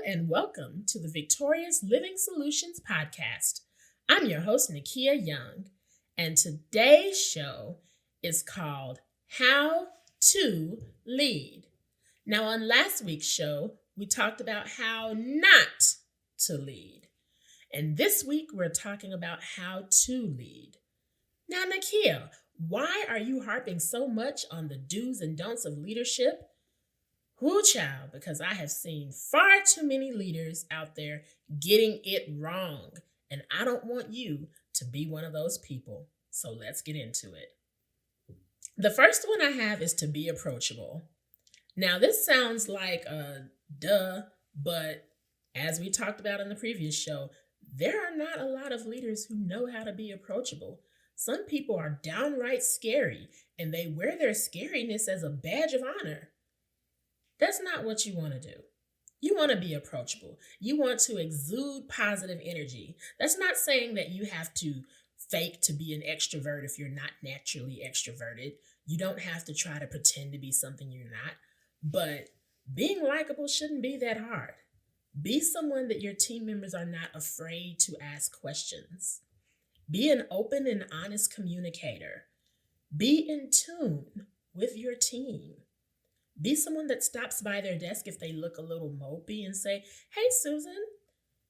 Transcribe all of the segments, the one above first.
and welcome to the Victorious Living Solutions podcast. I'm your host, Nikeya Young, and today's show is called How to Lead. Now, on last week's show, we talked about how not to lead. And this week, we're talking about how to lead. Now, Nikeya, why are you harping so much on the do's and don'ts of leadership? Whoo, child, because I have seen far too many leaders out there getting it wrong, and I don't want you to be one of those people. So let's get into it. The first one I have is to be approachable. Now, this sounds like a duh, but as we talked about in the previous show, there are not a lot of leaders who know how to be approachable. Some people are downright scary, and they wear their scariness as a badge of honor. That's not what you want to do. You want to be approachable. You want to exude positive energy. That's not saying that you have to fake to be an extrovert if you're not naturally extroverted. You don't have to try to pretend to be something you're not. But being likable shouldn't be that hard. Be someone that your team members are not afraid to ask questions. Be an open and honest communicator. Be in tune with your team. Be someone that stops by their desk if they look a little mopey and say, "Hey, Susan,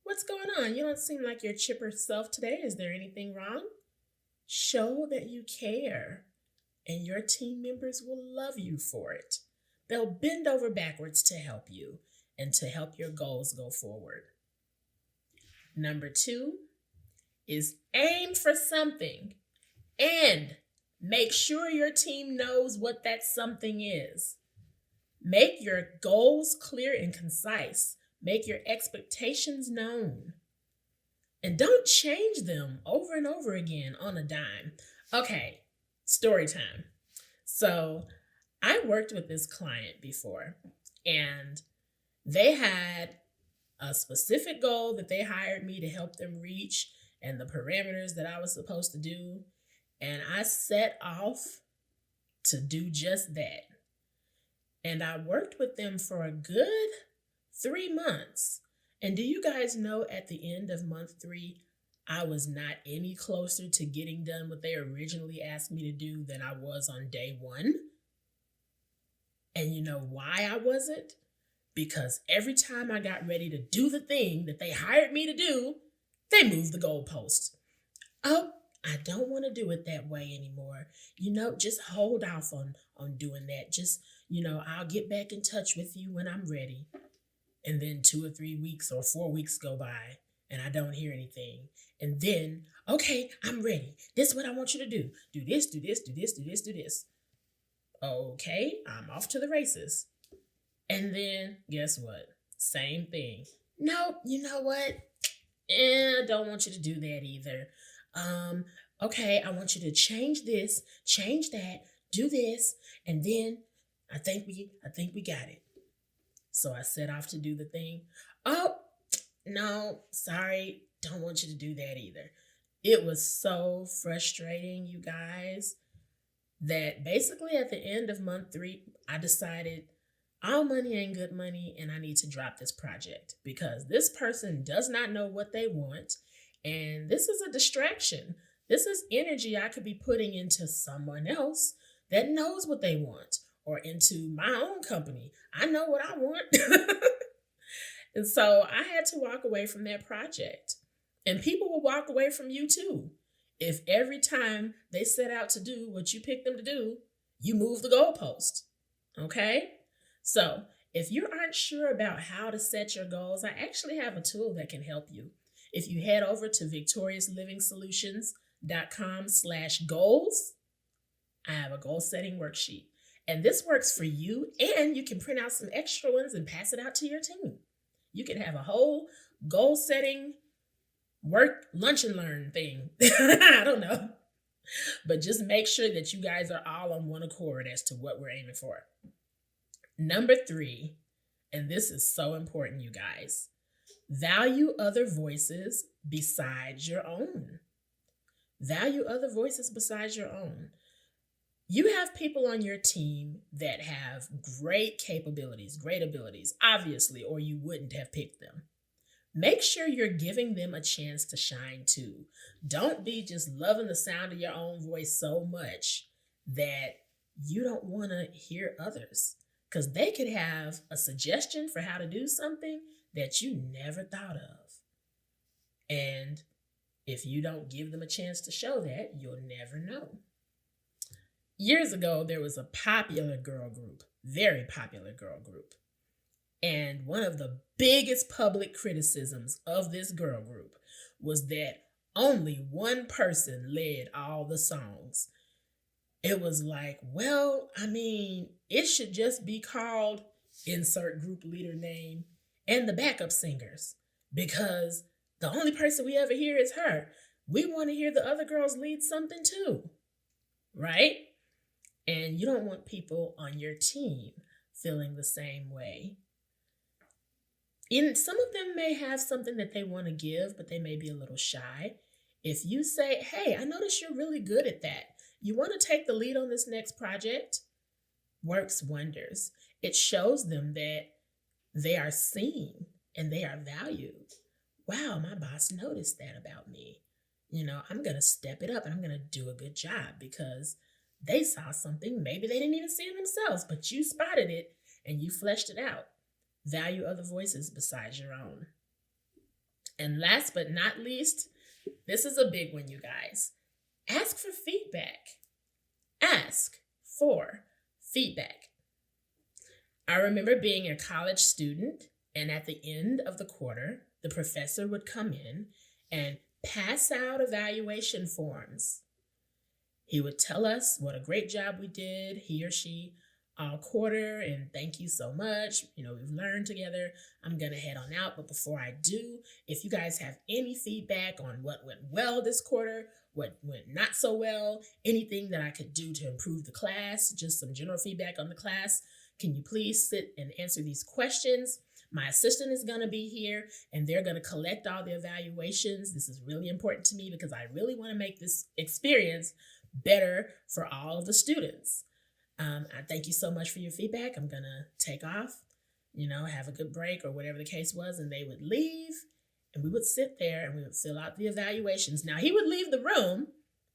what's going on? You don't seem like your chipper self today. Is there anything wrong?" Show that you care, and your team members will love you for it. They'll bend over backwards to help you and to help your goals go forward. Number 2 is aim for something and make sure your team knows what that something is. Make your goals clear and concise. Make your expectations known. And don't change them over and over again on a dime. Okay, story time. So I worked with this client before, and they had a specific goal that they hired me to help them reach and the parameters that I was supposed to do. And I set off to do just that. And I worked with them for a good 3 months. And do you guys know at the end of month 3, I was not any closer to getting done what they originally asked me to do than I was on day 1? And you know why I wasn't? Because every time I got ready to do the thing that they hired me to do, they moved the goalpost. Oh, I don't want to do it that way anymore. Just hold off on doing that. Just, I'll get back in touch with you when I'm ready. And then 2 or 3 weeks or 4 weeks go by and I don't hear anything. And then, okay, I'm ready. This is what I want you to do. Do this, do this, do this, do this, do this. Okay, I'm off to the races. And then guess what? Same thing. Nope, you know what? I don't want you to do that either. Okay, I want you to change this, change that, do this, and then I think we got it. So I set off to do the thing. Oh, no, sorry, don't want you to do that either. It was so frustrating, you guys, that basically at the end of month 3, I decided all money ain't good money and I need to drop this project because this person does not know what they want. And this is a distraction. This is energy I could be putting into someone else that knows what they want, or into my own company. I know what I want. And so I had to walk away from that project. And people will walk away from you too. If every time they set out to do what you picked them to do, you move the goalpost. Okay? So if you aren't sure about how to set your goals, I actually have a tool that can help you. If you head over to victoriousliving.com/goals, I have a goal setting worksheet. And this works for you, and you can print out some extra ones and pass it out to your team. You can have a whole goal setting work lunch and learn thing. I don't know. But just make sure that you guys are all on one accord as to what we're aiming for. Number 3, and this is so important, you guys. Value other voices besides your own. Value other voices besides your own. You have people on your team that have great capabilities, great abilities, obviously, or you wouldn't have picked them. Make sure you're giving them a chance to shine too. Don't be just loving the sound of your own voice so much that you don't want to hear others, because they could have a suggestion for how to do something that you never thought of. And if you don't give them a chance to show that, you'll never know. Years ago, there was a popular girl group, very popular girl group. And one of the biggest public criticisms of this girl group was that only one person led all the songs. It was like, well, I mean, it should just be called insert group leader name and the backup singers, because the only person we ever hear is her. We want to hear the other girls lead something too, right? And you don't want people on your team feeling the same way. Some of them may have something that they want to give, but they may be a little shy. If you say, hey, I notice you're really good at that. You want to take the lead on this next project? Works wonders. It shows them that they are seen and they are valued. Wow, my boss noticed that about me. I'm going to step it up and I'm going to do a good job because they saw something. Maybe they didn't even see it themselves, but you spotted it and you fleshed it out. Value other voices besides your own. And last but not least, this is a big one, you guys. Ask for feedback. Ask for feedback. I remember being a college student, and at the end of the quarter, the professor would come in and pass out evaluation forms. He would tell us what a great job we did, he or she, all quarter, and thank you so much. We've learned together. I'm going to head on out. But before I do, if you guys have any feedback on what went well this quarter, what went not so well, anything that I could do to improve the class, just some general feedback on the class, can you please sit and answer these questions? My assistant is going to be here and they're going to collect all the evaluations. This is really important to me because I really want to make this experience better for all of the students. I thank you so much for your feedback. I'm going to take off, have a good break or whatever the case was. And they would leave and we would sit there and we would fill out the evaluations. Now, he would leave the room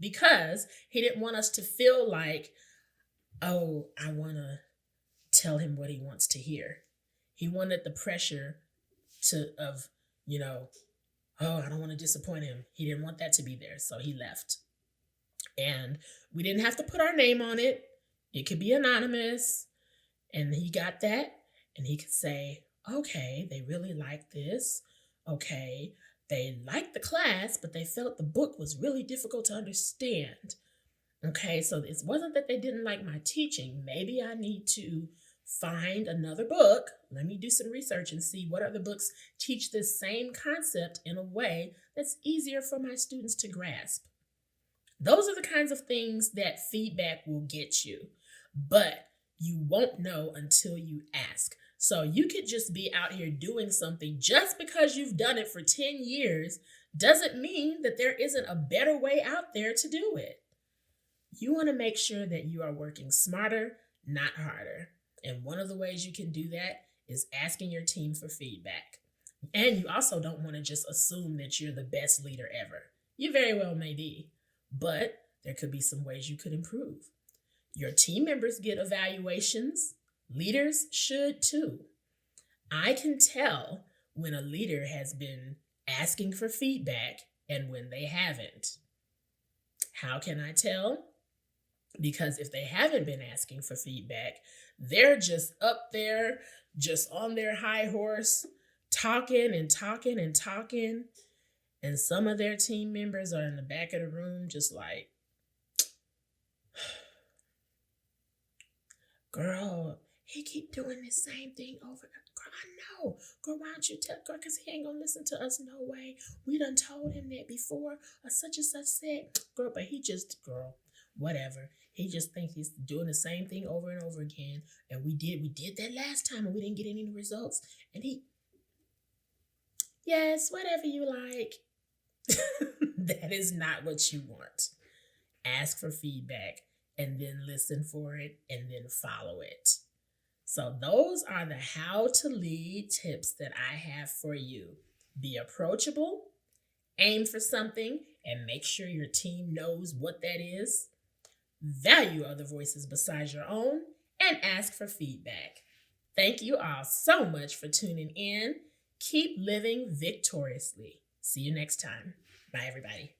because he didn't want us to feel like, oh, I want to tell him what he wants to hear. He wanted the pressure of, oh, I don't want to disappoint him. He didn't want that to be there. So he left. And we didn't have to put our name on it. It could be anonymous, and he got that, and he could say, okay, they really like this. Okay, they liked the class, but they felt the book was really difficult to understand. Okay, so it wasn't that they didn't like my teaching. Maybe I need to find another book. Let me do some research and see what other books teach this same concept in a way that's easier for my students to grasp. Those are the kinds of things that feedback will get you, but you won't know until you ask. So you could just be out here doing something just because you've done it for 10 years doesn't mean that there isn't a better way out there to do it. You want to make sure that you are working smarter, not harder. And one of the ways you can do that is asking your team for feedback. And you also don't want to just assume that you're the best leader ever. You very well may be. But there could be some ways you could improve. Your team members get evaluations. Leaders should too. I can tell when a leader has been asking for feedback and when they haven't. How can I tell? Because if they haven't been asking for feedback, they're just up there, just on their high horse, talking and talking and talking. And some of their team members are in the back of the room just like, girl, he keep doing the same thing over. Girl, I know. Girl, why don't you tell, girl, because he ain't going to listen to us no way. We done told him that before, or such and such said. Girl, but he just, girl, whatever. He just thinks he's doing the same thing over and over again. And we did that last time and we didn't get any results. And yes, whatever you like. That is not what you want. Ask for feedback and then listen for it, and then follow it. So those are the how to lead tips that I have for you. Be approachable, aim for something, and make sure your team knows what that is. Value other voices besides your own, and ask for feedback. Thank you all so much for tuning in. Keep living victoriously. See you next time. Bye, everybody.